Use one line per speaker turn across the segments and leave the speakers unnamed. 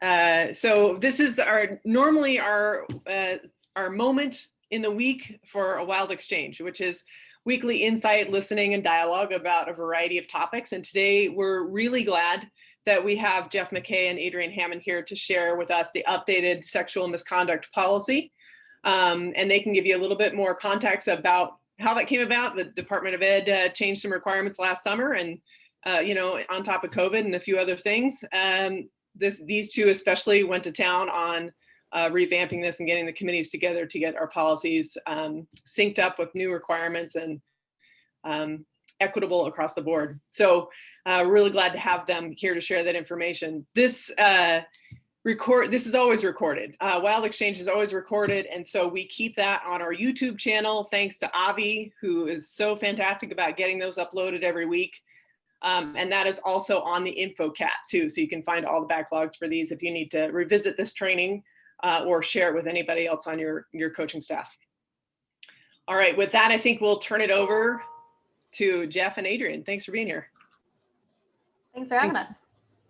So this is normally our moment in the week for a wild exchange, which is weekly insight, listening, and dialogue about a variety of topics. And today we're really glad that we have Jeff McKay and Adrienne Hammond here to share with us the updated Sexual Misconduct Policy. And they can give you a little bit more context about how that came about. The Department of Ed changed some requirements last summer, and on top of COVID and a few other things. These two especially went to town on revamping this and getting the committees together to get our policies synced up with new requirements and equitable across the board. So really glad to have them here to share that information. This is always recorded. Wild Exchange is always recorded, and so we keep that on our YouTube channel, thanks to Avi, who is so fantastic about getting those uploaded every week. And that is also on the InfoCat too, so you can find all the backlogs for these if you need to revisit this training or share it with anybody else on your coaching staff. All right, with that, I think we'll turn it over to Jeff and Adrienne. Thanks for being here.
Thanks for having us.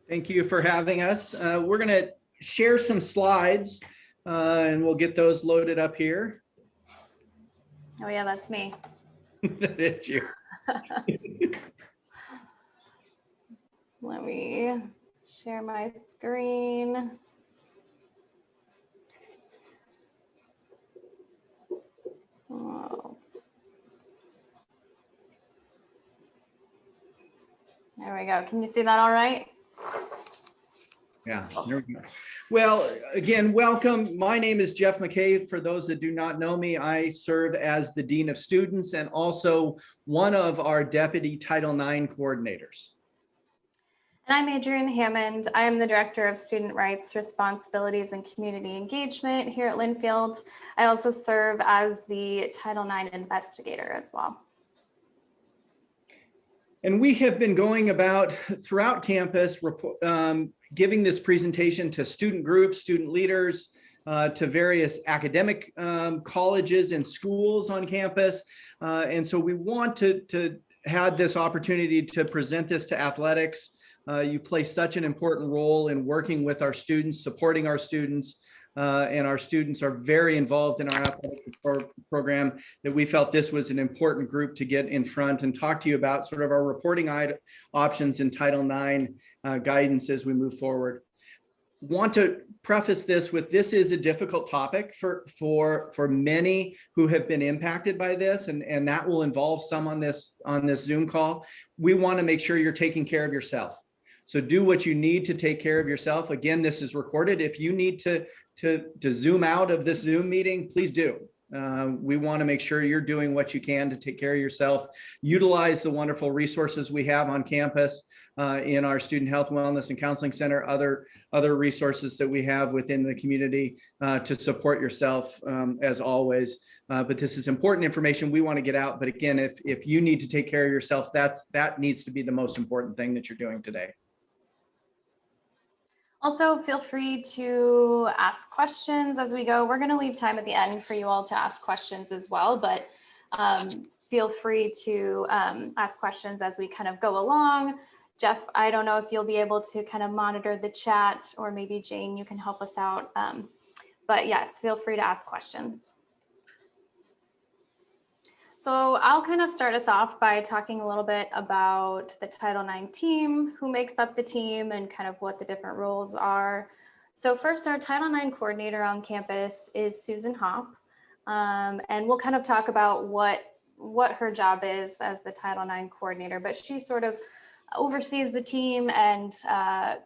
Thank you for having us. We're going to share some slides and we'll get those loaded up here.
Oh yeah, that's me.
That is you.
Let me share my screen. Oh. There we go. Can you see that all right?
Yeah, there we go. Well, again, welcome. My name is Jeff McKay. For those that do not know me, I serve as the Dean of Students and also one of our Deputy Title IX coordinators.
And I'm Adrienne Hammond. I am the Director of Student Rights, Responsibilities, and Community Engagement here at Linfield. I also serve as the Title IX investigator as well.
And we have been going about throughout campus, giving this presentation to student groups, student leaders, to various academic colleges and schools on campus. And so we want to have this opportunity to present this to athletics. You play such an important role in working with our students, supporting our students, and our students are very involved in our athletic program, that we felt this was an important group to get in front and talk to you about sort of our reporting options in Title IX guidance as we move forward. Want to preface this with, this is a difficult topic for many who have been impacted by this, and that will involve some on this Zoom call. We want to make sure you're taking care of yourself. So do what you need to take care of yourself. Again, this is recorded. If you need to zoom out of this Zoom meeting, please do. We want to make sure you're doing what you can to take care of yourself. Utilize the wonderful resources we have on campus in our Student Health, Wellness, and Counseling Center, other resources that we have within the community to support yourself as always. But this is important information we want to get out. But again, if you need to take care of yourself, that needs to be the most important thing that you're doing today.
Also, feel free to ask questions as we go. We're going to leave time at the end for you all to ask questions as well, but feel free to ask questions as we kind of go along. Jeff, I don't know if you'll be able to kind of monitor the chat, or maybe Jane, you can help us out. But yes, feel free to ask questions. So I'll kind of start us off by talking a little bit about the Title IX team, who makes up the team, and kind of what the different roles are. So first, our Title IX coordinator on campus is Susan Hopp, and we'll kind of talk about what her job is as the Title IX coordinator, but she sort of oversees the team and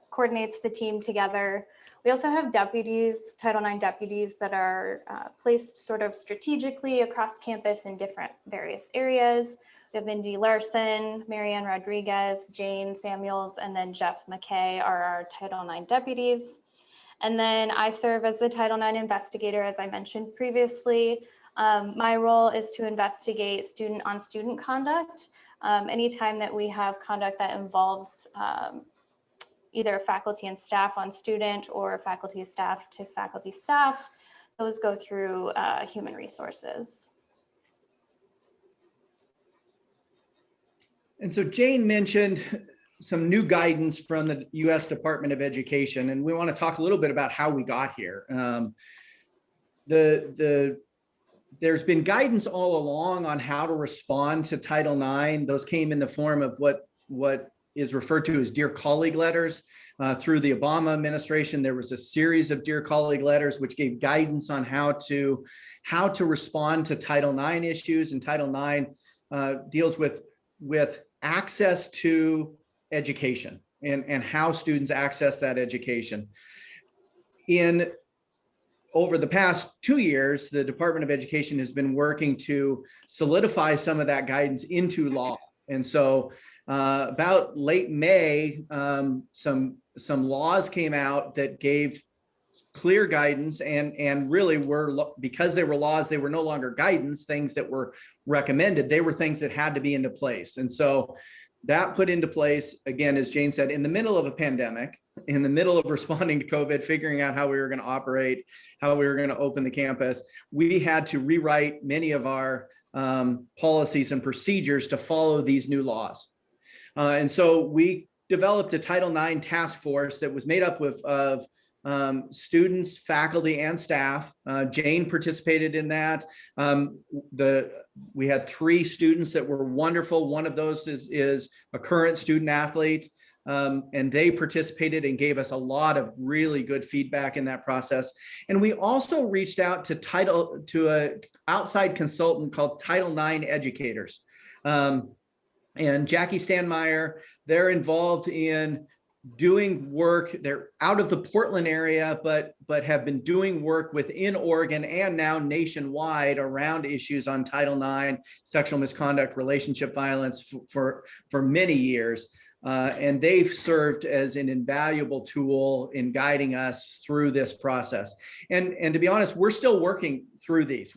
coordinates the team together. We also have deputies, Title IX deputies, that are placed sort of strategically across campus in different various areas. We have Indy Larson, Marianne Rodriguez, Jane Samuels, and then Jeff McKay are our Title IX deputies. And then I serve as the Title IX investigator, as I mentioned previously. My role is to investigate student-on-student conduct. Anytime that we have conduct that involves either faculty and staff on student or faculty staff to faculty staff, those go through human resources.
And so Jane mentioned some new guidance from the U.S. Department of Education, and we want to talk a little bit about how we got here. There's been guidance all along on how to respond to Title IX. Those came in the form of what is referred to as Dear Colleague letters. Through the Obama administration, there was a series of Dear Colleague letters which gave guidance on how to respond to Title IX issues. And Title IX deals with access to education and how students access that education. Over the past 2 years, the Department of Education has been working to solidify some of that guidance into law. And so about late May, some laws came out that gave clear guidance and really were, because they were laws, they were no longer guidance, things that were recommended. They were things that had to be into place. And so that put into place, again, as Jane said, in the middle of a pandemic, in the middle of responding to COVID, figuring out how we were going to operate, how we were going to open the campus, we had to rewrite many of our policies and procedures to follow these new laws. And so we developed a Title IX task force that was made up of students, faculty, and staff. Jane participated in that. We had 3 students that were wonderful. One of those is a current student athlete, and they participated and gave us a lot of really good feedback in that process. And we also reached out to an outside consultant called Title IX Educators. And Jackie Stanmeyer, they're involved in doing work. They're out of the Portland area, but have been doing work within Oregon and now nationwide around issues on Title IX, sexual misconduct, relationship violence for many years. And they've served as an invaluable tool in guiding us through this process. And to be honest, we're still working through these.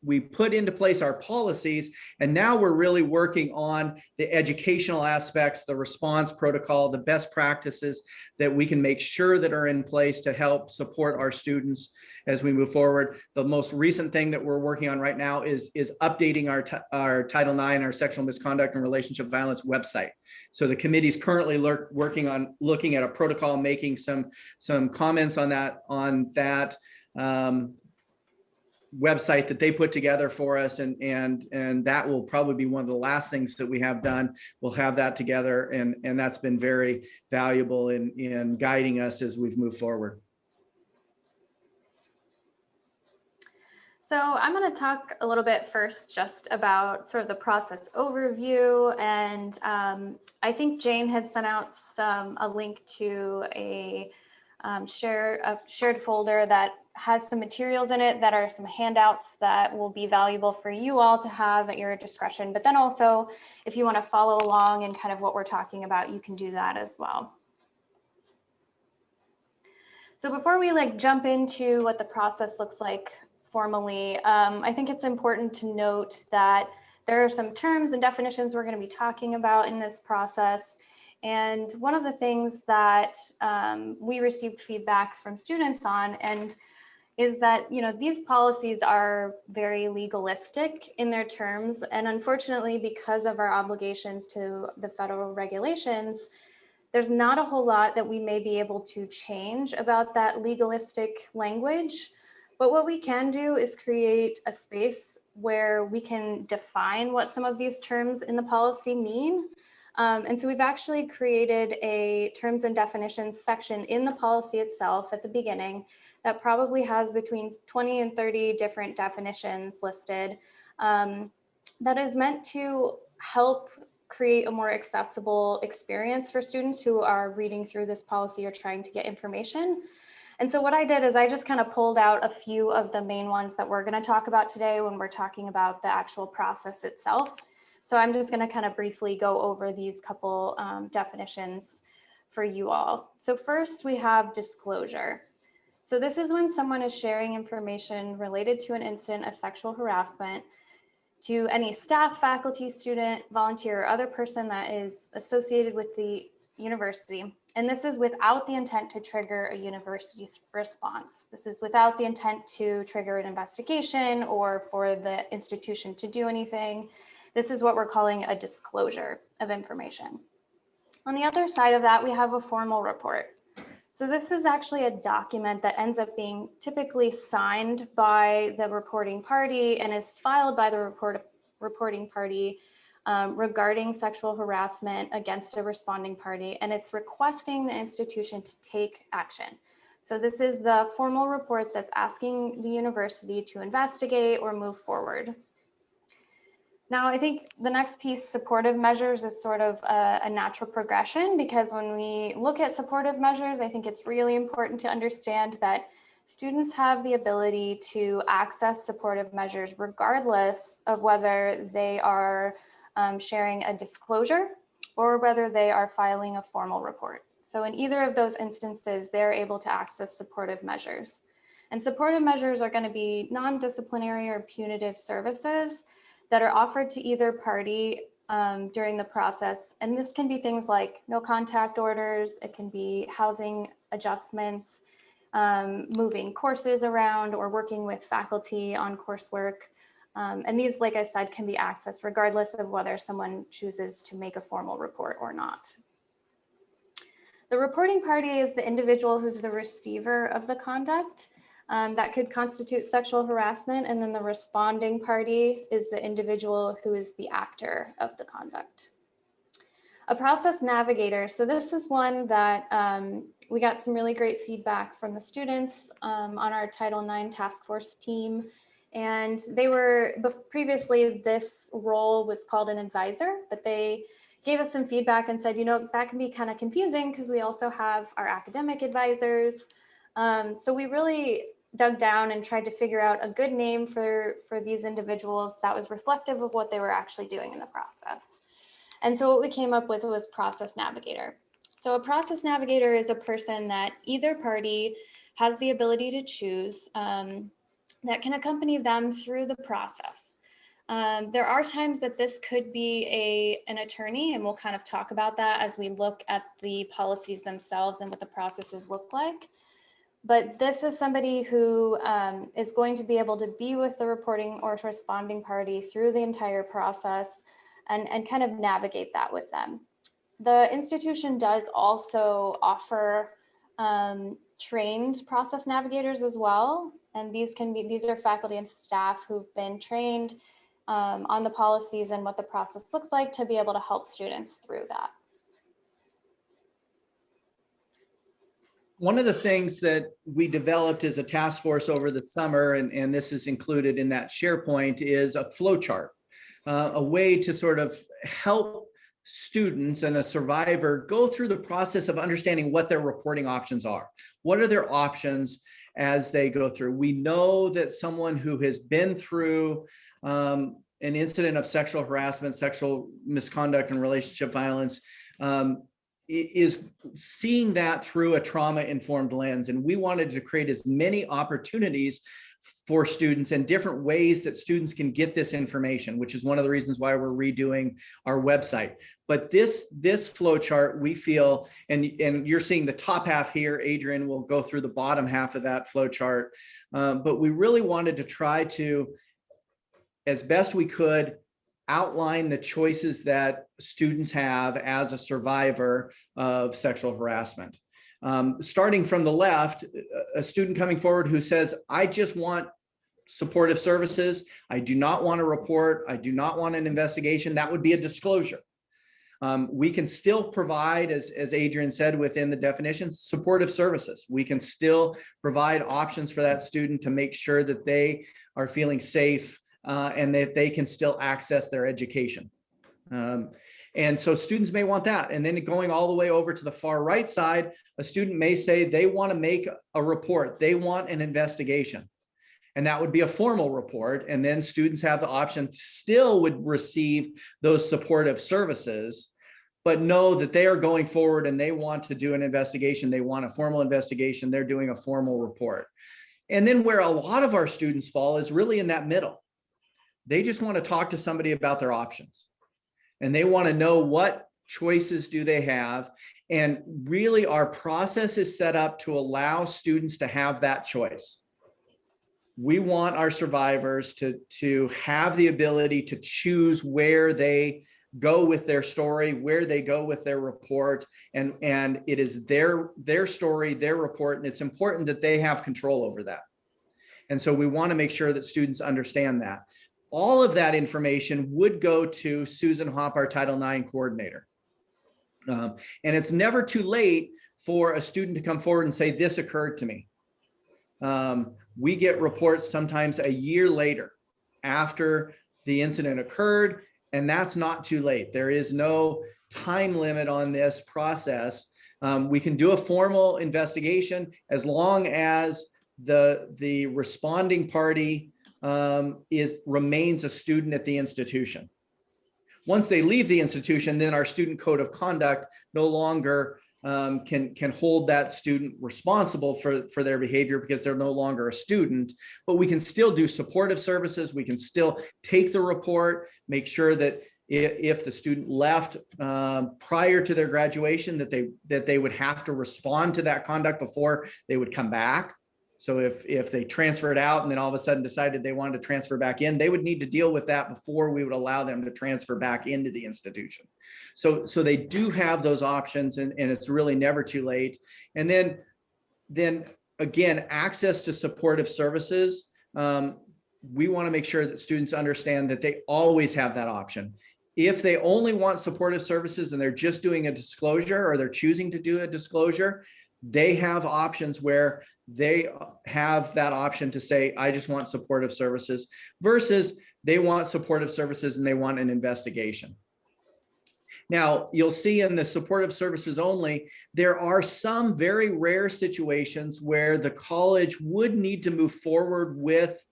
We put into place our policies, and now we're really working on the educational aspects, the response protocol, the best practices that we can make sure that are in place to help support our students as we move forward. The most recent thing that we're working on right now is updating our Title IX, our sexual misconduct and relationship violence website. So the committee is currently working on looking at a protocol, making some comments on that website that they put together for us, and that will probably be one of the last things that we have done. We'll have that together, and that's been very valuable in guiding us as we've moved forward.
So I'm going to talk a little bit first just about sort of the process overview, and I think Jane had sent out a link to a shared folder that has some materials in it that are some handouts that will be valuable for you all to have at your discretion. But then also, if you want to follow along and kind of what we're talking about, you can do that as well. So before we jump into what the process looks like formally, I think it's important to note that there are some terms and definitions we're going to be talking about in this process. And one of the things that we received feedback from students on is that, these policies are very legalistic in their terms. And unfortunately, because of our obligations to the federal regulations, there's not a whole lot that we may be able to change about that legalistic language. But what we can do is create a space where we can define what some of these terms in the policy mean. And so we've actually created a terms and definitions section in the policy itself at the beginning that probably has between 20 and 30 different definitions listed, that is meant to help create a more accessible experience for students who are reading through this policy or trying to get information. And so what I did is I just kind of pulled out a few of the main ones that we're going to talk about today when we're talking about the actual process itself. So I'm just going to kind of briefly go over these couple definitions for you all. So first we have disclosure. So this is when someone is sharing information related to an incident of sexual harassment to any staff, faculty, student, volunteer, or other person that is associated with the university. And this is without the intent to trigger a university's response. This is without the intent to trigger an investigation or for the institution to do anything. This is what we're calling a disclosure of information. On the other side of that, we have a formal report. So this is actually a document that ends up being typically signed by the reporting party and is filed by the reporting party regarding sexual harassment against a responding party, and it's requesting the institution to take action. So this is the formal report that's asking the university to investigate or move forward. Now, I think the next piece, supportive measures, is sort of a natural progression, because when we look at supportive measures, I think it's really important to understand that students have the ability to access supportive measures regardless of whether they are sharing a disclosure or whether they are filing a formal report. So in either of those instances, they're able to access supportive measures. And supportive measures are going to be non-disciplinary or punitive services that are offered to either party during the process. And this can be things like no contact orders, it can be housing adjustments, moving courses around, or working with faculty on coursework. And these, like I said, can be accessed regardless of whether someone chooses to make a formal report or not. The reporting party is the individual who's the receiver of the conduct. That could constitute sexual harassment, and then the responding party is the individual who is the actor of the conduct. A process navigator. So this is one that we got some really great feedback from the students on our Title IX task force team. And they were, previously this role was called an advisor, but they gave us some feedback and said, you know, that can be kind of confusing because we also have our academic advisors. So we really dug down and tried to figure out a good name for these individuals that was reflective of what they were actually doing in the process. And so what we came up with was process navigator. So a process navigator is a person that either party has the ability to choose that can accompany them through the process. There are times that this could be an attorney, and we'll kind of talk about that as we look at the policies themselves and what the processes look like. But this is somebody who is going to be able to be with the reporting or responding party through the entire process and kind of navigate that with them. The institution does also offer trained process navigators as well. And these are faculty and staff who've been trained on the policies and what the process looks like to be able to help students through that.
One of the things that we developed as a task force over the summer, and this is included in that SharePoint, is a flow chart, a way to sort of help students and a survivor go through the process of understanding what their reporting options are. What are their options as they go through? We know that someone who has been through an incident of sexual harassment, sexual misconduct, and relationship violence is seeing that through a trauma-informed lens. And we wanted to create as many opportunities for students and different ways that students can get this information, which is one of the reasons why we're redoing our website. But this flow chart, we feel, and you're seeing the top half here, Adrian will go through the bottom half of that flow chart. But we really wanted to try to, as best we could, outline the choices that students have as a survivor of sexual harassment. Starting from the left, a student coming forward who says, I just want supportive services. I do not want a report. I do not want an investigation. That would be a disclosure. We can still provide, as Adrian said within the definition, supportive services. We can still provide options for that student to make sure that they are feeling safe and that they can still access their education. And so students may want that. And then going all the way over to the far right side, a student may say they want to make a report. They want an investigation. And that would be a formal report. And then students have the option to still would receive those supportive services, but know that they are going forward and they want to do an investigation. They want a formal investigation. They're doing a formal report. And then where a lot of our students fall is really in that middle. They just want to talk to somebody about their options. And they want to know what choices do they have. And really our process is set up to allow students to have that choice. We want our survivors to have the ability to choose where they go with their story, where they go with their report, and it is their story, their report, and it's important that they have control over that. And so we want to make sure that students understand that. All of that information would go to Susan Hopp, our Title IX coordinator. And it's never too late for a student to come forward and say, this occurred to me. We get reports sometimes a year later after the incident occurred, and that's not too late. There is no time limit on this process. We can do a formal investigation as long as the responding party remains a student at the institution. Once they leave the institution, then our student code of conduct no longer can hold that student responsible for their behavior because they're no longer a student, but we can still do supportive services. We can still take the report, make sure that if the student left prior to their graduation, that they would have to respond to that conduct before they would come back. So if they transferred out and then all of a sudden decided they wanted to transfer back in, they would need to deal with that before we would allow them to transfer back into the institution. So they do have those options, and it's really never too late. And then again, access to supportive services. We want to make sure that students understand that they always have that option. If they only want supportive services and they're just doing a disclosure, or they're choosing to do a disclosure, they have options where they have that option to say, I just want supportive services, versus they want supportive services and they want an investigation. Now, you'll see in the supportive services only, there are some very rare situations where the college would need to move forward with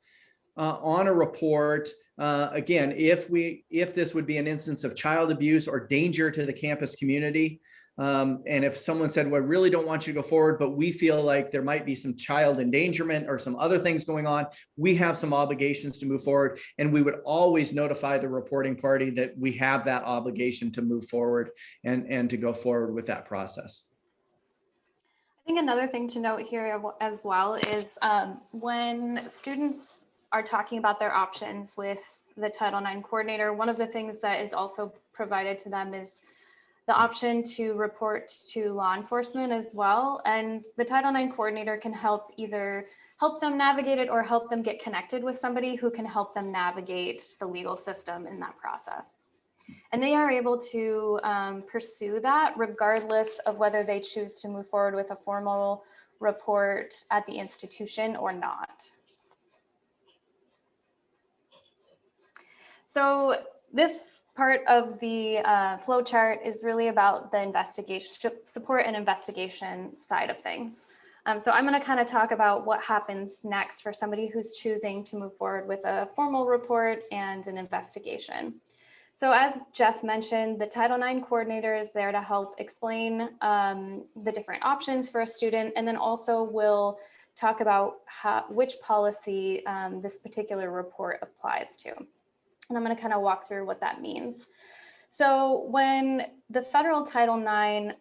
on a report. Again, if this would be an instance of child abuse or danger to the campus community, and if someone said, well, I really don't want you to go forward, but we feel like there might be some child endangerment or some other things going on, we have some obligations to move forward. And we would always notify the reporting party that we have that obligation to move forward and to go forward with that process.
I think another thing to note here as well is when students are talking about their options with the Title IX coordinator, one of the things that is also provided to them is the option to report to law enforcement as well. And the Title IX coordinator can either help them navigate it or help them get connected with somebody who can help them navigate the legal system in that process. And they are able to pursue that regardless of whether they choose to move forward with a formal report at the institution or not. So this part of the flow chart is really about the investigation, support and investigation side of things. So I'm going to kind of talk about what happens next for somebody who's choosing to move forward with a formal report and an investigation. So as Jeff mentioned, the Title IX coordinator is there to help explain the different options for a student, and then also will talk about which policy this particular report applies to. And I'm going to kind of walk through what that means. So when the federal Title IX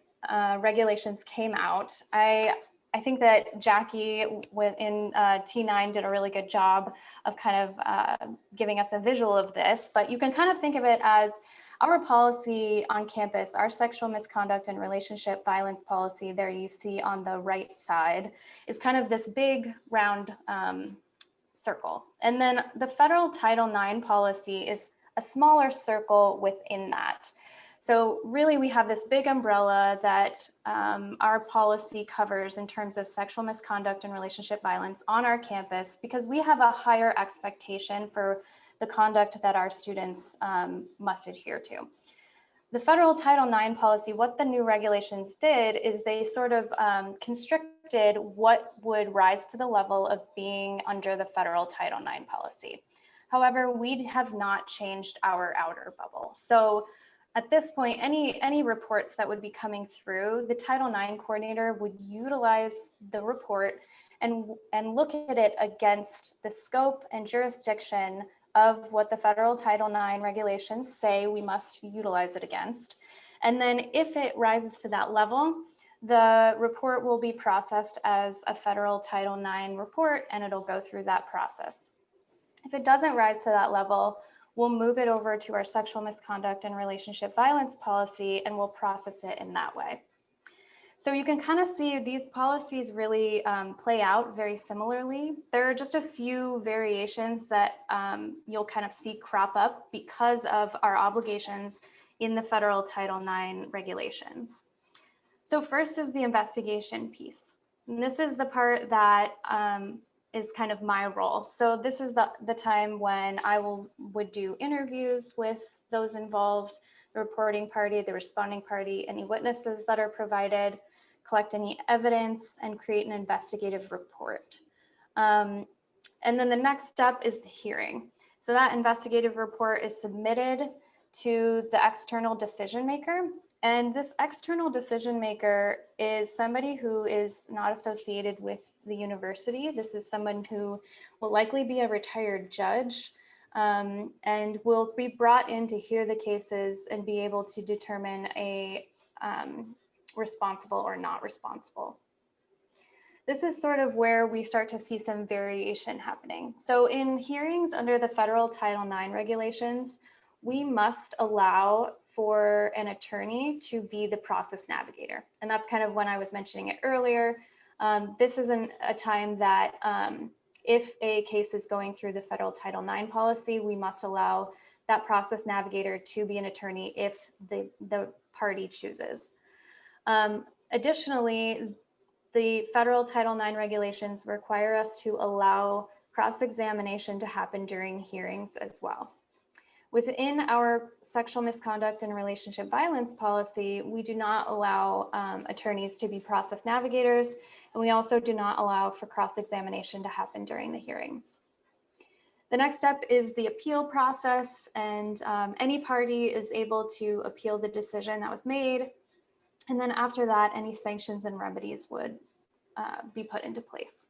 regulations came out, I think that Jackie in T9 did a really good job of kind of giving us a visual of this, but you can kind of think of it as our policy on campus, our sexual misconduct and relationship violence policy, there you see on the right side, is kind of this big round circle. And then the federal Title IX policy is a smaller circle within that. So really we have this big umbrella that our policy covers in terms of sexual misconduct and relationship violence on our campus, because we have a higher expectation for the conduct that our students must adhere to. The federal Title IX policy, what the new regulations did is they sort of constricted what would rise to the level of being under the federal Title IX policy. However, we have not changed our outer bubble. So at this point, any reports that would be coming through, the Title IX coordinator would utilize the report and look at it against the scope and jurisdiction of what the federal Title IX regulations say we must utilize it against. And then if it rises to that level, the report will be processed as a federal Title IX report and it'll go through that process. If it doesn't rise to that level, we'll move it over to our sexual misconduct and relationship violence policy, and we'll process it in that way. So you can kind of see these policies really play out very similarly. There are just a few variations that you'll kind of see crop up because of our obligations in the federal Title IX regulations. So first is the investigation piece. And this is the part that is kind of my role. So this is the time when I would do interviews with those involved, the reporting party, the responding party, any witnesses that are provided, collect any evidence, and create an investigative report. And then the next step is the hearing. So that investigative report is submitted to the external decision maker. And this external decision maker is somebody who is not associated with the university. This is someone who will likely be a retired judge and will be brought in to hear the cases and be able to determine a responsible or not responsible. This is sort of where we start to see some variation happening. So in hearings under the federal Title IX regulations, we must allow for an attorney to be the process navigator. And that's kind of when I was mentioning it earlier. This isn't a time that if a case is going through the federal Title IX policy, we must allow that process navigator to be an attorney if the party chooses. Additionally, the federal Title IX regulations require us to allow cross-examination to happen during hearings as well. Within our sexual misconduct and relationship violence policy, we do not allow attorneys to be process navigators, and we also do not allow for cross-examination to happen during the hearings. The next step is the appeal process, and any party is able to appeal the decision that was made. And then after that, any sanctions and remedies would be put into place.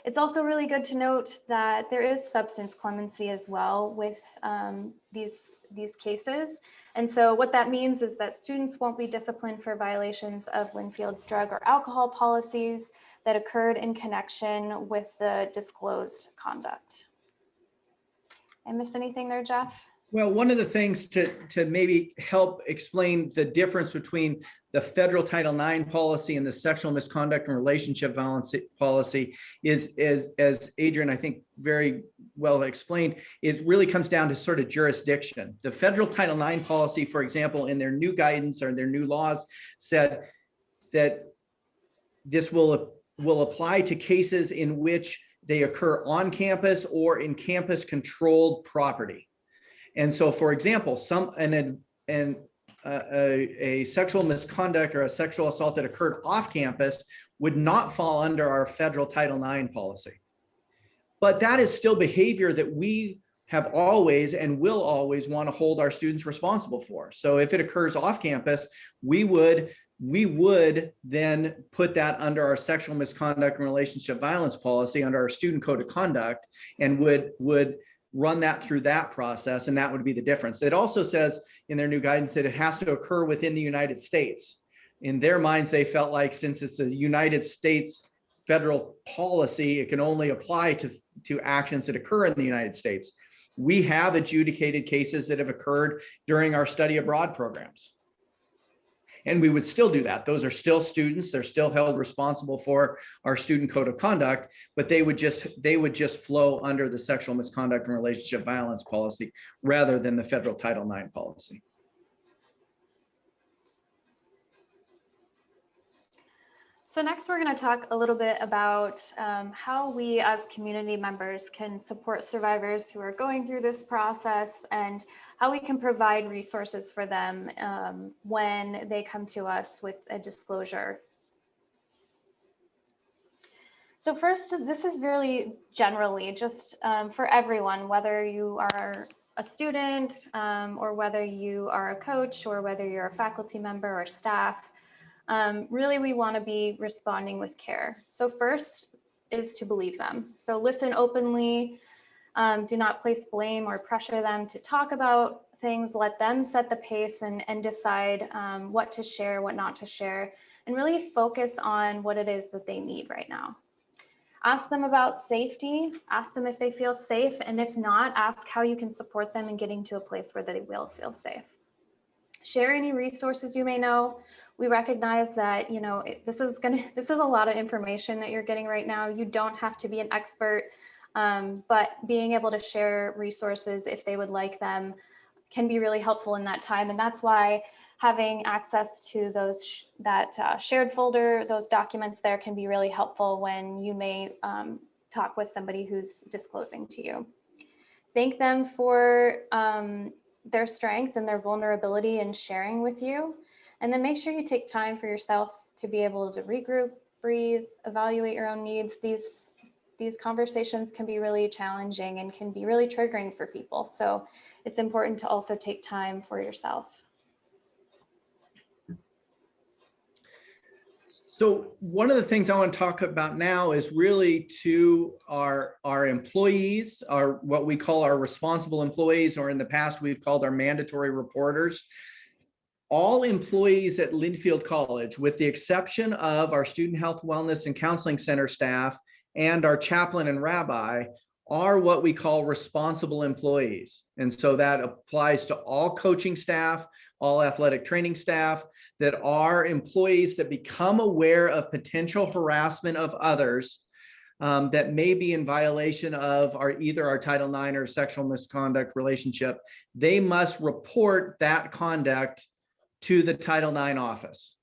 It's also really good to note that there is substance clemency as well with these cases. And so what that means is that students won't be disciplined for violations of Linfield's drug or alcohol policies that occurred in connection with the disclosed conduct. I missed anything there, Jeff?
Well, one of the things to maybe help explain the difference between the federal Title IX policy and the sexual misconduct and relationship violence policy is as Adrian, I think, very well explained, it really comes down to sort of jurisdiction. The federal Title IX policy, for example, in their new guidance or their new laws said that this will apply to cases in which they occur on campus or in campus controlled property. And so, for example, a sexual misconduct or a sexual assault that occurred off campus would not fall under our federal Title IX policy. But that is still behavior that we have always and will always want to hold our students responsible for. So if it occurs off campus, we would then put that under our sexual misconduct and relationship violence policy under our student code of conduct and would run that through that process, and that would be the difference. It also says in their new guidance that it has to occur within the United States. In their minds, they felt like since it's a United States federal policy, it can only apply to actions that occur in the United States. We have adjudicated cases that have occurred during our study abroad programs. And we would still do that. Those are still students. They're still held responsible for our student code of conduct, but they would just flow under the sexual misconduct and relationship violence policy rather than the federal Title IX policy.
So next we're going to talk a little bit about how we as community members can support survivors who are going through this process and how we can provide resources for them when they come to us with a disclosure. So first, this is really generally just for everyone, whether you are a student or whether you are a coach or whether you're a faculty member or staff. Really, we want to be responding with care. So first is to believe them. So listen openly, do not place blame or pressure them to talk about things. Let them set the pace and decide what to share, what not to share, and really focus on what it is that they need right now. Ask them about safety, ask them if they feel safe, and if not, ask how you can support them in getting to a place where they will feel safe. Share any resources you may know. We recognize that, you know, this is a lot of information that you're getting right now. You don't have to be an expert, but being able to share resources if they would like them can be really helpful in that time. And that's why having access to those that shared folder, those documents there can be really helpful when you may talk with somebody who's disclosing to you. Thank them for their strength and their vulnerability in sharing with you. And then make sure you take time for yourself to be able to regroup, breathe, evaluate your own needs. These conversations can be really challenging and can be really triggering for people. So it's important to also take time for yourself.
So one of the things I want to talk about now is really to our employees, what we call our responsible employees, or in the past we've called our mandatory reporters. All employees at Linfield College, with the exception of our Student Health, Wellness, and Counseling Center staff and our chaplain and rabbi, are what we call responsible employees. And so that applies to all coaching staff, all athletic training staff, that are employees that become aware of potential harassment of others that may be in violation of either our Title IX or sexual misconduct relationship. They must report that conduct to the Title IX office.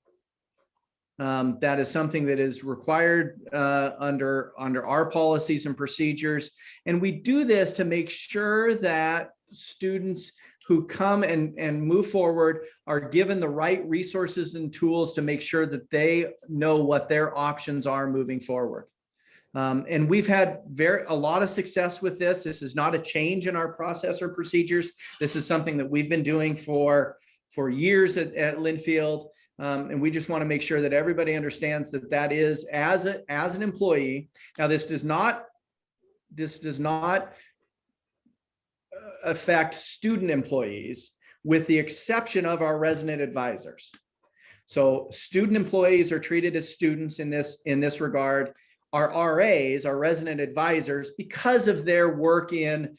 That is something that is required under our policies and procedures. And we do this to make sure that students who come and move forward are given the right resources and tools to make sure that they know what their options are moving forward. And we've had a lot of success with this. This is not a change in our process or procedures. This is something that we've been doing for years at Linfield. And we just want to make sure that everybody understands that that is as an employee. Now, this does not affect student employees, with the exception of our resident advisors. So student employees are treated as students in this regard. Our RAs, our resident advisors, because of their work in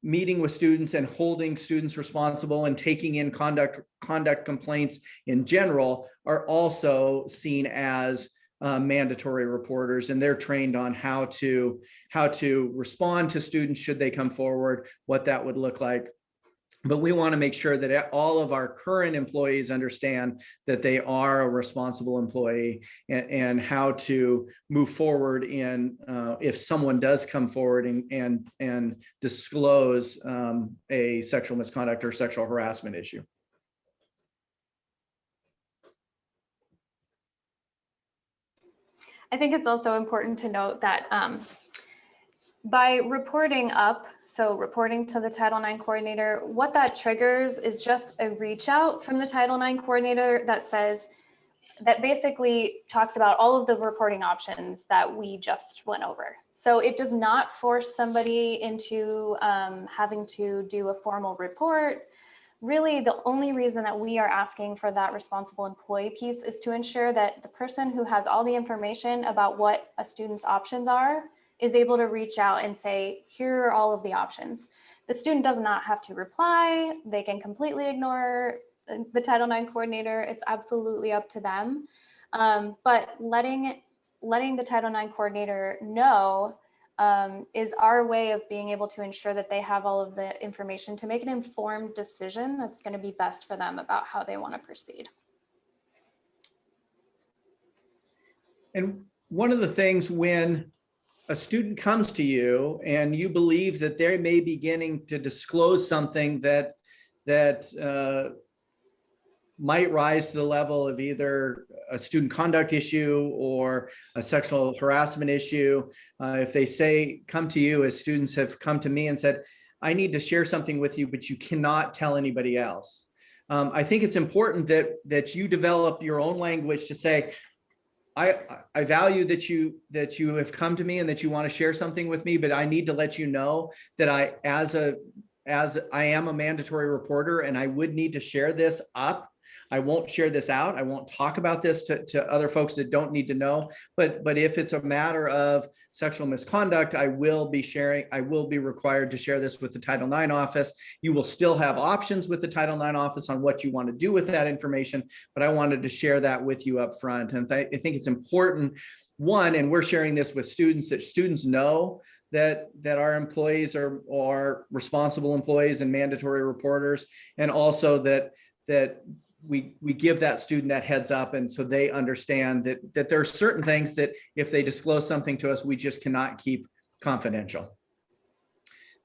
meeting with students and holding students responsible and taking in conduct complaints in general, are also seen as mandatory reporters, and they're trained on how to respond to students should they come forward, what that would look like. But we want to make sure that all of our current employees understand that they are a responsible employee, and how to move forward in if someone does come forward and disclose a sexual misconduct or sexual harassment issue.
I think it's also important to note that by reporting up, so reporting to the Title IX coordinator, what that triggers is just a reach out from the Title IX coordinator that basically talks about all of the reporting options that we just went over. So it does not force somebody into having to do a formal report. Really, the only reason that we are asking for that responsible employee piece is to ensure that the person who has all the information about what a student's options are is able to reach out and say, here are all of the options. The student does not have to reply. They can completely ignore the Title IX coordinator. It's absolutely up to them. But letting the Title IX coordinator know is our way of being able to ensure that they have all of the information to make an informed decision that's going to be best for them about how they want to proceed.
And one of the things, when a student comes to you and you believe that they may be beginning to disclose something that might rise to the level of either a student conduct issue or a sexual harassment issue, if they come to you, as students have come to me and said, I need to share something with you, but you cannot tell anybody else. I think it's important that you develop your own language to say, I value that you have come to me and that you want to share something with me, but I need to let you know that I am a mandatory reporter and I would need to share this up. I won't share this out. I won't talk about this to other folks that don't need to know. But if it's a matter of sexual misconduct, I will be required to share this with the Title IX office. You will still have options with the Title IX office on what you want to do with that information, but I wanted to share that with you up front. And I think it's important, one, and we're sharing this with students, that students know that our employees are responsible employees and mandatory reporters, and also that we give that student that heads up, and so they understand that there are certain things that if they disclose something to us, we just cannot keep confidential.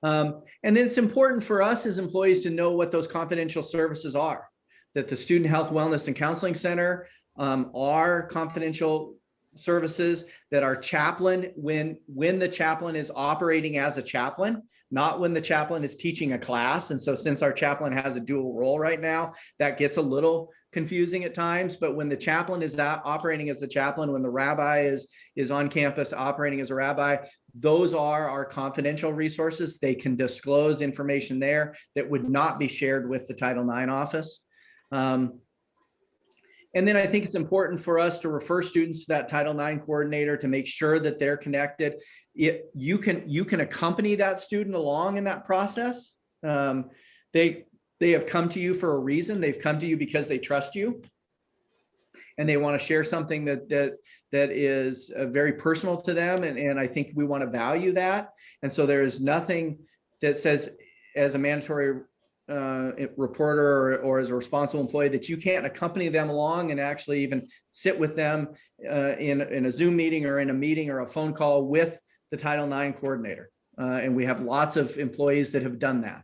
And then it's important for us as employees to know what those confidential services are, that the Student Health, Wellness, and Counseling Center are confidential services, that our chaplain, when the chaplain is operating as a chaplain, not when the chaplain is teaching a class. And so since our chaplain has a dual role right now, that gets a little confusing at times. But when the chaplain is operating as the chaplain, when the rabbi is on campus operating as a rabbi, those are our confidential resources. They can disclose information there that would not be shared with the Title IX office. And then I think it's important for us to refer students to that Title IX coordinator to make sure that they're connected. You can accompany that student along in that process. They have come to you for a reason. They've come to you because they trust you, and they want to share something that is very personal to them. And I think we want to value that. And so there is nothing that says, as a mandatory reporter or as a responsible employee, that you can't accompany them along and actually even sit with them in a Zoom meeting or in a meeting or a phone call with the Title IX coordinator. And we have lots of employees that have done that.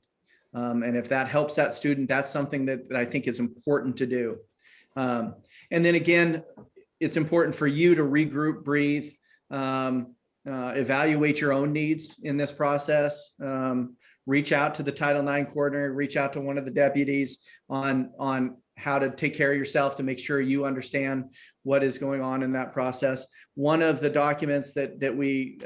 And if that helps that student, that's something that I think is important to do. And then again, it's important for you to regroup, breathe, evaluate your own needs in this process. Reach out to the Title IX coordinator, reach out to one of the deputies on how to take care of yourself to make sure you understand what is going on in that process. One of the documents that we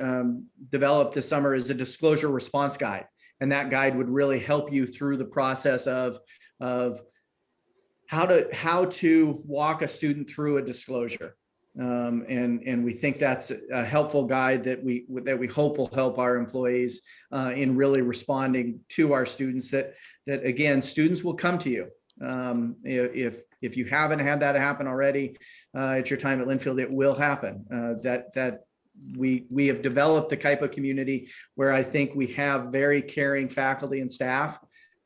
developed this summer is a disclosure response guide. And that guide would really help you through the process of how to walk a student through a disclosure. And we think that's a helpful guide that we hope will help our employees in really responding to our students. That again, students will come to you. If you haven't had that happen already at your time at Linfield, it will happen. That we have developed the type of community where I think we have very caring faculty and staff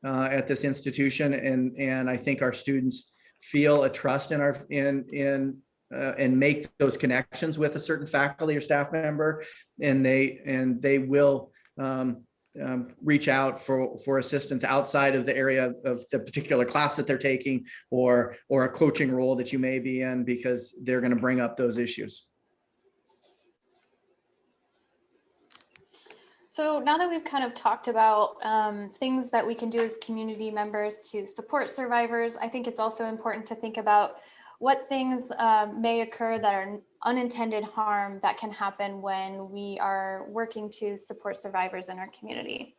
at this institution, and I think our students feel a trust in and make those connections with a certain faculty or staff member, and they will reach out for assistance outside of the area of the particular class that they're taking or a coaching role that you may be in, because they're going to bring up those issues.
So now that we've kind of talked about things that we can do as community members to support survivors, I think it's also important to think about what things may occur that are unintended harm that can happen when we are working to support survivors in our community.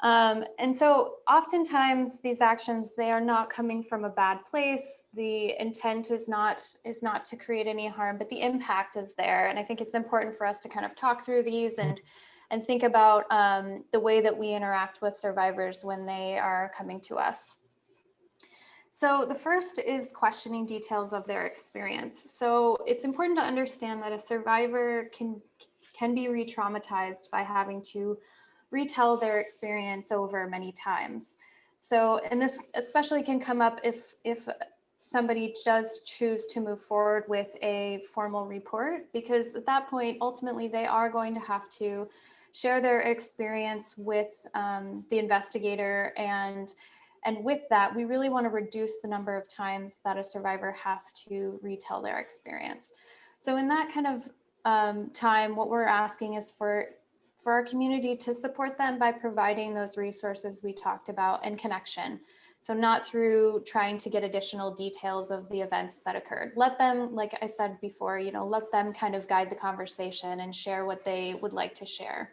And so oftentimes these actions, they are not coming from a bad place. The intent is not to create any harm, but the impact is there. And I think it's important for us to kind of talk through these and think about the way that we interact with survivors when they are coming to us. So the first is questioning details of their experience. So it's important to understand that a survivor can be re-traumatized by having to retell their experience over many times. So, and this especially can come up if somebody does choose to move forward with a formal report, because at that point, ultimately, they are going to have to share their experience with the investigator. And with that, we really want to reduce the number of times that a survivor has to retell their experience. So in that kind of time, what we're asking is for our community to support them by providing those resources we talked about and connection. So not through trying to get additional details of the events that occurred. Let them, like I said before, let them kind of guide the conversation and share what they would like to share.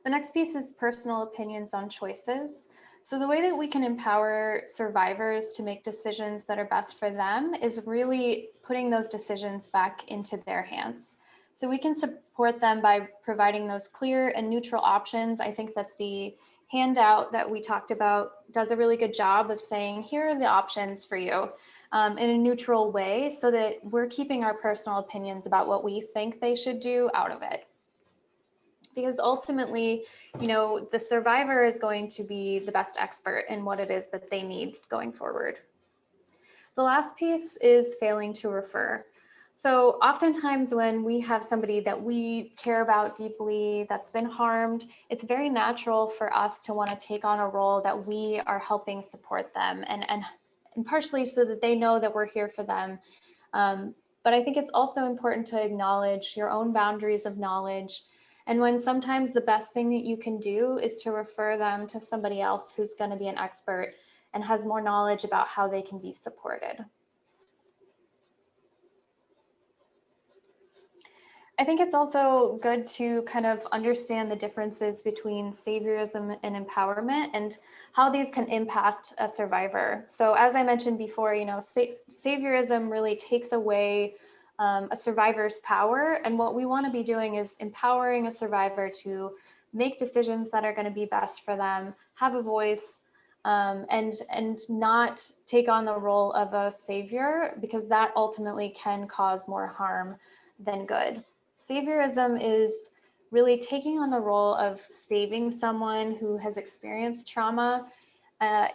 The next piece is personal opinions on choices. So the way that we can empower survivors to make decisions that are best for them is really putting those decisions back into their hands. So we can support them by providing those clear and neutral options. I think that the handout that we talked about does a really good job of saying, here are the options for you in a neutral way, so that we're keeping our personal opinions about what we think they should do out of it. Because ultimately, you know, the survivor is going to be the best expert in what it is that they need going forward. The last piece is failing to refer. So oftentimes when we have somebody that we care about deeply that's been harmed, it's very natural for us to want to take on a role that we are helping support them, and partially so that they know that we're here for them. But I think it's also important to acknowledge your own boundaries of knowledge. And when sometimes the best thing that you can do is to refer them to somebody else who's going to be an expert and has more knowledge about how they can be supported. I think it's also good to kind of understand the differences between saviorism and empowerment and how these can impact a survivor. So as I mentioned before, you know, saviorism really takes away a survivor's power. And what we want to be doing is empowering a survivor to make decisions that are going to be best for them, have a voice, and not take on the role of a savior, because that ultimately can cause more harm than good. Saviorism is really taking on the role of saving someone who has experienced trauma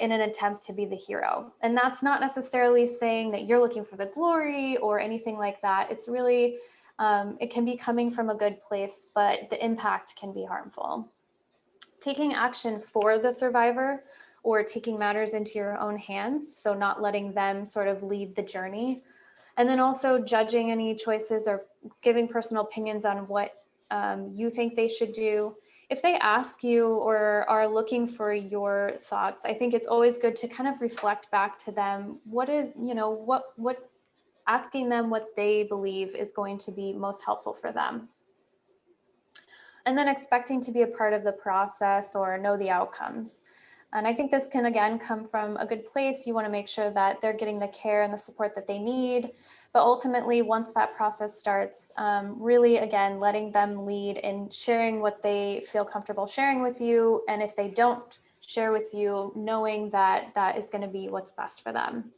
in an attempt to be the hero. And that's not necessarily saying that you're looking for the glory or anything like that. It's really, it can be coming from a good place, but the impact can be harmful. Taking action for the survivor or taking matters into your own hands, so not letting them sort of lead the journey. And then also judging any choices or giving personal opinions on what you think they should do. If they ask you or are looking for your thoughts, I think it's always good to kind of reflect back to them what is, you know, what asking them what they believe is going to be most helpful for them. And then expecting to be a part of the process or know the outcomes. And I think this can, again, come from a good place. You want to make sure that they're getting the care and the support that they need. But ultimately, once that process starts, really, again, letting them lead and sharing what they feel comfortable sharing with you. And if they don't share with you, knowing that that is going to be what's best for them.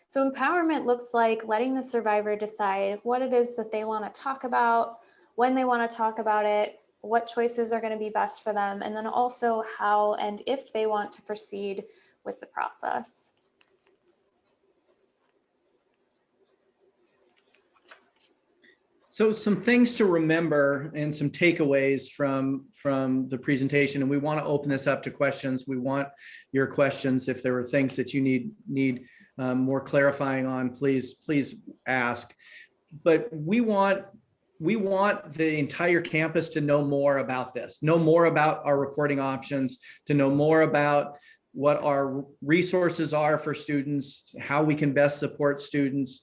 So empowerment looks like letting the survivor decide what it is that they want to talk about, when they want to talk about it, what choices are going to be best for them, and then also how and if they want to proceed with the process.
So some things to remember and some takeaways from the presentation, and we want to open this up to questions. We want your questions. If there are things that you need more clarifying on, please ask. But we want the entire campus to know more about this, know more about our reporting options, to know more about what our resources are for students, how we can best support students.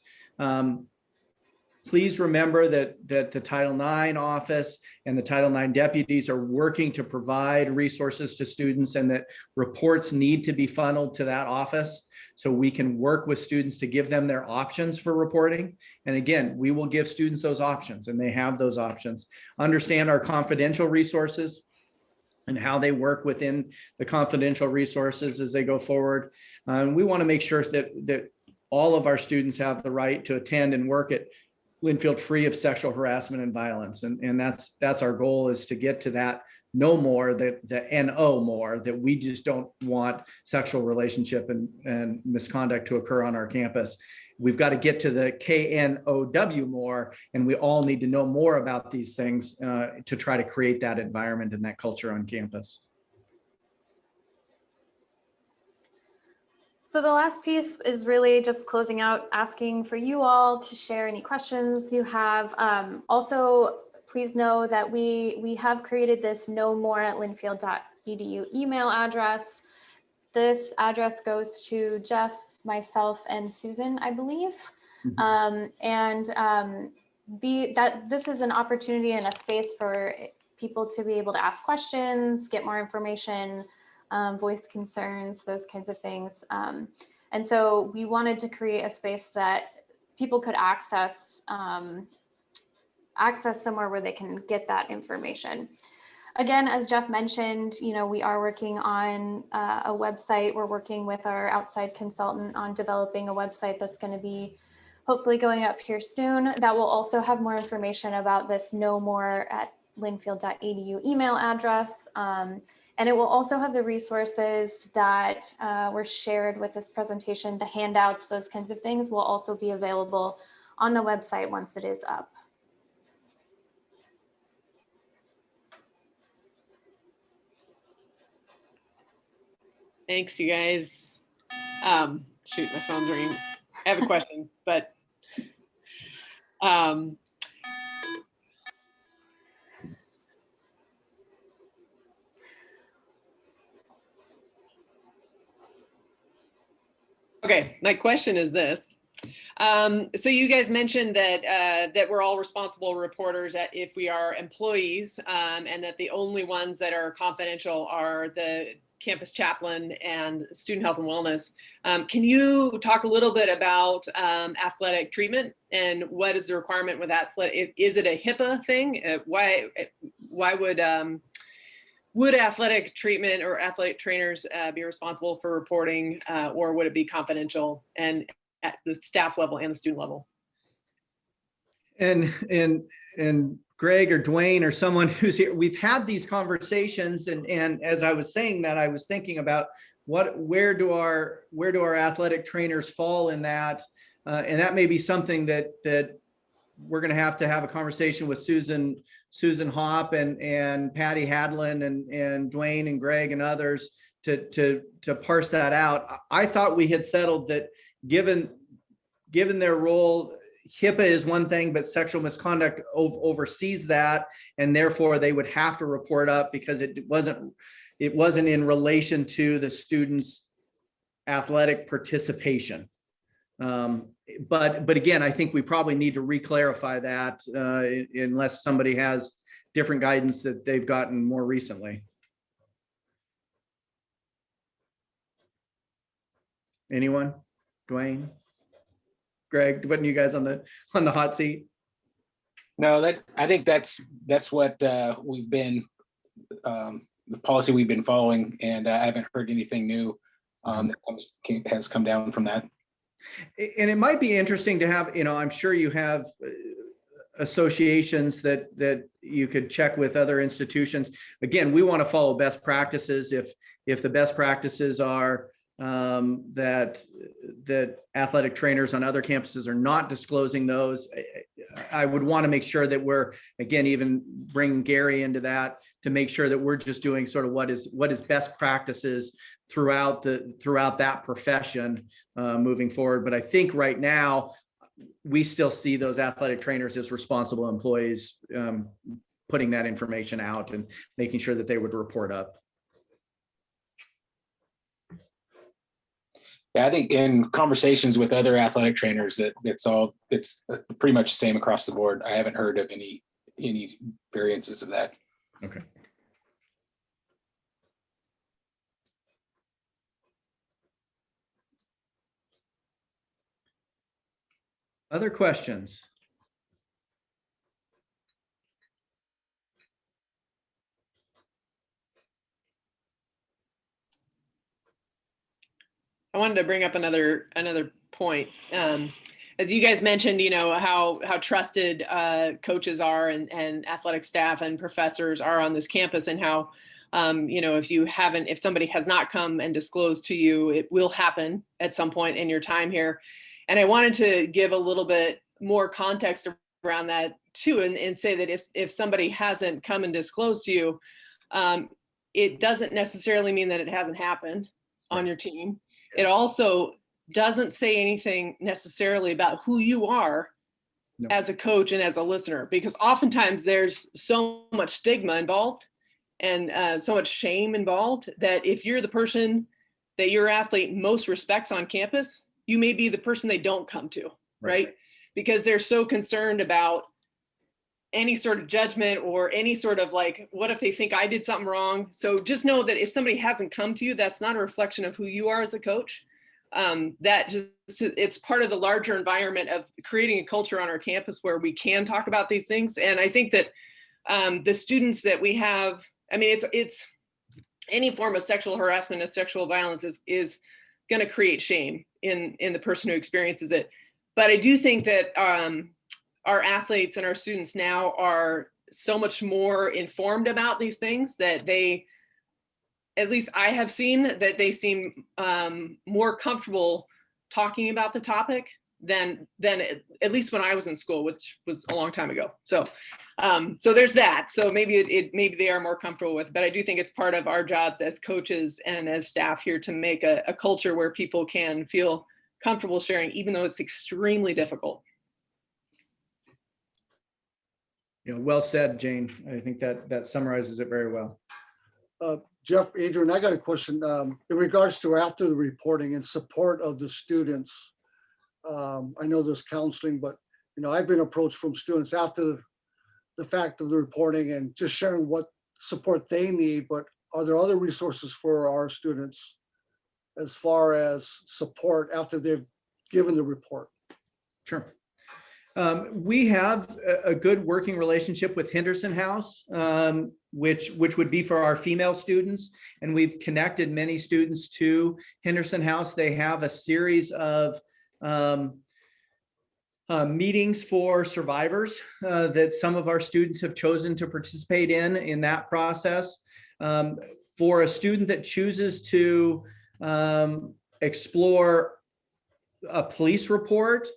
Please remember that the Title IX office and the Title IX deputies are working to provide resources to students, and that reports need to be funneled to that office so we can work with students to give them their options for reporting. And again, we will give students those options, and they have those options. Understand our confidential resources and how they work within the confidential resources as they go forward. We want to make sure that all of our students have the right to attend and work at Linfield free of sexual harassment and violence. And that's our goal, is to get to that no more, the NO more, that we just don't want sexual relationship and misconduct to occur on our campus. We've got to get to the KNOW more, and we all need to know more about these things to try to create that environment and that culture on campus.
So the last piece is really just closing out, asking for you all to share any questions you have. Also, please know that we have created this knowmore@linfield.edu email address. This address goes to Jeff, myself, and Susan, I believe. Mm-hmm. This is an opportunity and a space for people to be able to ask questions, get more information, voice concerns, those kinds of things. And so we wanted to create a space that people could access somewhere where they can get that information. Again, as Jeff mentioned, we are working on a website. We're working with our outside consultant on developing a website that's going to be hopefully going up here soon. That will also have more information about this knowmore@linfield.edu email address. And it will also have the resources that were shared with this presentation, the handouts, those kinds of things will also be available on the website once it is up.
Thanks, you guys. Shoot, my phone's ringing. I have a question, but okay, my question is this. So you guys mentioned that we're all responsible reporters if we are employees, and that the only ones that are confidential are the campus chaplain and student health and wellness. Can you talk a little bit about athletic treatment and what is the requirement with athletic? Is it a HIPAA thing? Why would athletic treatment or athletic trainers be responsible for reporting, or would it be confidential and at the staff level and the student level?
And Greg or Dwayne or someone who's here, we've had these conversations, and as I was saying that, I was thinking about where do our athletic trainers fall in that, and that may be something that we're going to have a conversation with Susan Hopp and Patty Hadlin and Dwayne and Greg and others to parse that out. I thought we had settled that given their role, HIPAA is one thing, but sexual misconduct oversees that, and therefore they would have to report up because it wasn't in relation to the students' athletic participation. But again, I think we probably need to re-clarify that unless somebody has different guidance that they've gotten more recently. Anyone? Dwayne? Greg, wasn't you guys on the hot seat?
No, I think that's what we've been, the policy we've been following, and I haven't heard anything new that has come down from that.
And it might be interesting to have, I'm sure you have associations that you could check with other institutions. Again, we want to follow best practices. If the best practices are that athletic trainers on other campuses are not disclosing those, I would want to make sure that we're, again, even bring Gary into that to make sure that we're just doing sort of what is best practices throughout that profession moving forward. But I think right now we still see those athletic trainers as responsible employees, putting that information out and making sure that they would report up.
Yeah, I think in conversations with other athletic trainers it's pretty much the same across the board. I haven't heard of any variances of that.
Okay. Other questions?
I wanted to bring up another point. As you guys mentioned, how trusted coaches are and athletic staff and professors are on this campus, and how if somebody has not come and disclosed to you, it will happen at some point in your time here. And I wanted to give a little bit more context around that too, and say that if somebody hasn't come and disclosed to you, it doesn't necessarily mean that it hasn't happened on your team. It also doesn't say anything necessarily about who you are as a coach and as a listener, because oftentimes there's so much stigma involved and so much shame involved that if you're the person that your athlete most respects on campus, you may be the person they don't come to, right? Because they're so concerned about any sort of judgment or any sort of like, what if they think I did something wrong? So just know that if somebody hasn't come to you, that's not a reflection of who you are as a coach. That just, it's part of the larger environment of creating a culture on our campus where we can talk about these things. And I think that the students that we have, I mean, it's any form of sexual harassment and sexual violence is going to create shame in the person who experiences it. But I do think that our athletes and our students now are so much more informed about these things that they, at least I have seen, that they seem more comfortable talking about the topic than at least when I was in school, which was a long time ago. So so there's that. So maybe maybe they are more comfortable with, but I do think it's part of our jobs as coaches and as staff here to make a culture where people can feel comfortable sharing, even though it's extremely difficult.
Well said, Jane. I think that summarizes it very well.
Jeff, Adrian, I got a question in regards to after the reporting in support of the students. I know there's counseling, but I've been approached from students after the fact of the reporting and just sharing what support they need. But are there other resources for our students as far as support after they've given the report?
Sure. We have a good working relationship with Henderson House, which would be for our female students. And we've connected many students to Henderson House. They have a series of meetings for survivors that some of our students have chosen to participate in that process. For a student that chooses to explore a police report,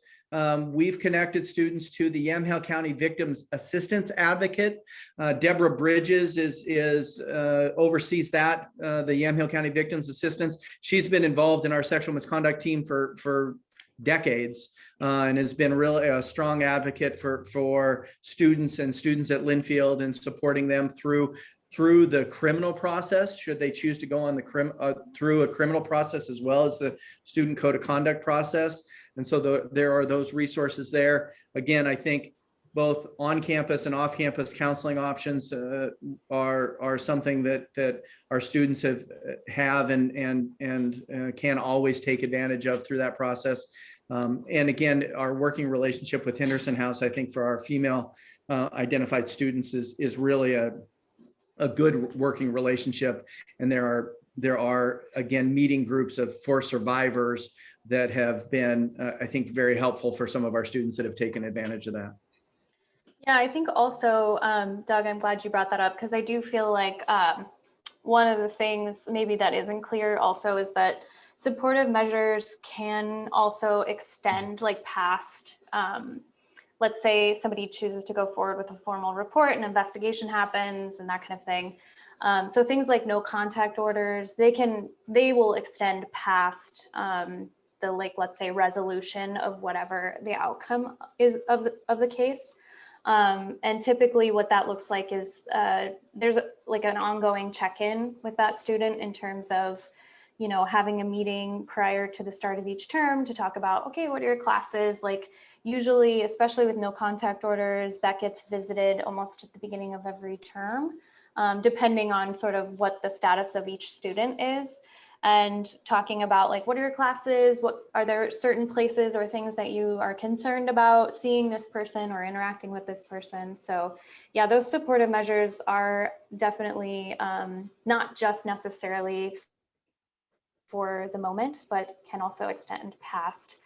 we've connected students to the Yamhill County Victims Assistance Advocate. Deborah Bridges oversees that, the Yamhill County Victims Assistance. She's been involved in our sexual misconduct team for decades and has been really a strong advocate for students at Linfield and supporting them through the criminal process, should they choose to go on through a criminal process as well as the student code of conduct process. And so there are those resources there. Again, I think both on-campus and off-campus counseling options are something that our students have and can always take advantage of through that process. And again, our working relationship with Henderson House, I think for our female identified students is really a good working relationship. And there are again meeting groups for survivors that have been I think very helpful for some of our students that have taken advantage of that.
Yeah, I think also, Doug, I'm glad you brought that up, because I do feel like one of the things maybe that isn't clear also is that supportive measures can also extend like past, let's say somebody chooses to go forward with a formal report, an investigation happens and that kind of thing. So things like no contact orders, they will extend past the, like, let's say resolution of whatever the outcome is of the case. And typically what that looks like is there's like an ongoing check-in with that student in terms of, having a meeting prior to the start of each term to talk about, okay, what are your classes? Like usually, especially with no contact orders, that gets visited almost at the beginning of every term, depending on sort of what the status of each student is. And talking about like, what are your classes? What are there certain places or things that you are concerned about seeing this person or interacting with this person? So yeah, those supportive measures are definitely not just necessarily for the moment, but can also extend past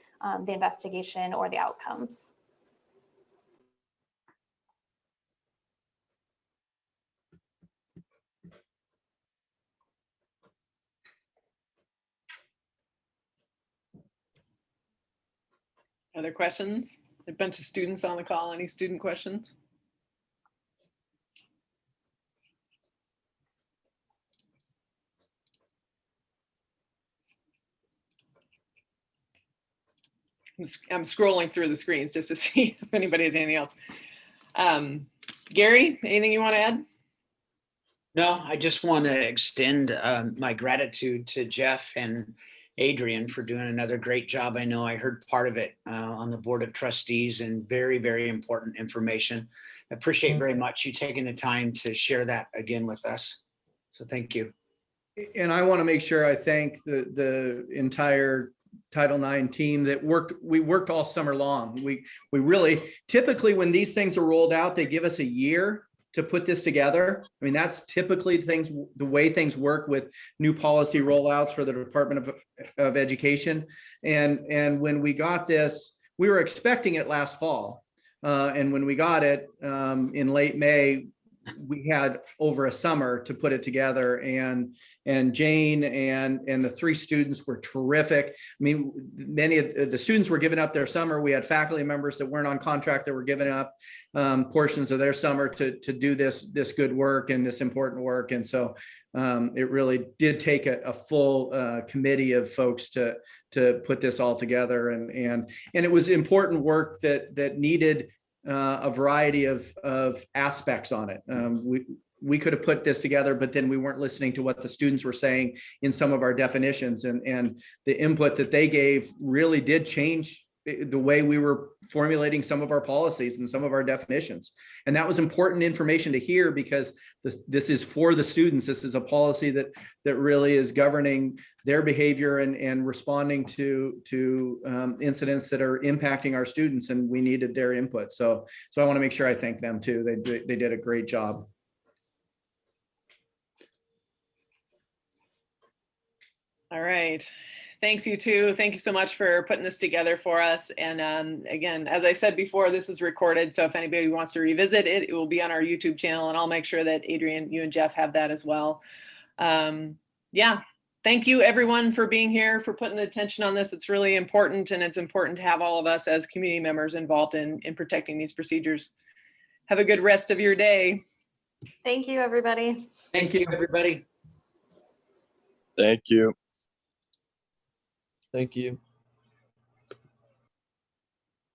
the investigation or the outcomes.
Other questions? A bunch of students on the call. Any student questions? I'm scrolling through the screens just to see if anybody has anything else. Gary, anything you want to add?
No, I just want to extend my gratitude to Jeff and Adrian for doing another great job. I know I heard part of it on the Board of Trustees, and very, very important information appreciate very much you taking the time to share that again with us. So thank you.
And I want to make sure I thank the entire Title IX team that we worked all summer long. We really, typically when these things are rolled out, they give us a year to put this together. I mean, that's typically the way things work with new policy rollouts for the Department of Education. And when we got this, we were expecting it last fall. And when we got it in late May, we had over a summer to put it together, and Jane and the 3 students were terrific. I mean, many of the students were giving up their summer. We had faculty members that weren't on contract that were giving up portions of their summer to do this good work and this important work. And so it really did take a full committee of folks to put this all together. And it was important work that needed a variety of aspects on it. We could have put this together, but then we weren't listening to what the students were saying in some of our definitions, and the input that they gave really did change the way we were formulating some of our policies and some of our definitions. And that was important information to hear, because this is for the students. This is a policy that really is governing their behavior and responding to incidents that are impacting our students, and we needed their input. So I want to make sure I thank them too. They did a great job.
All right. Thanks, you too. Thank you so much for putting this together for us. And again, as I said before, this is recorded. So if anybody wants to revisit it, it will be on our YouTube channel, and I'll make sure that Adrian, you and Jeff have that as well. Yeah. Thank you everyone for being here, for putting the attention on this. It's really important, and it's important to have all of us as community members involved in protecting these procedures. Have a good rest of your day.
Thank you, everybody.
Thank you, everybody.
Thank you.
Thank you.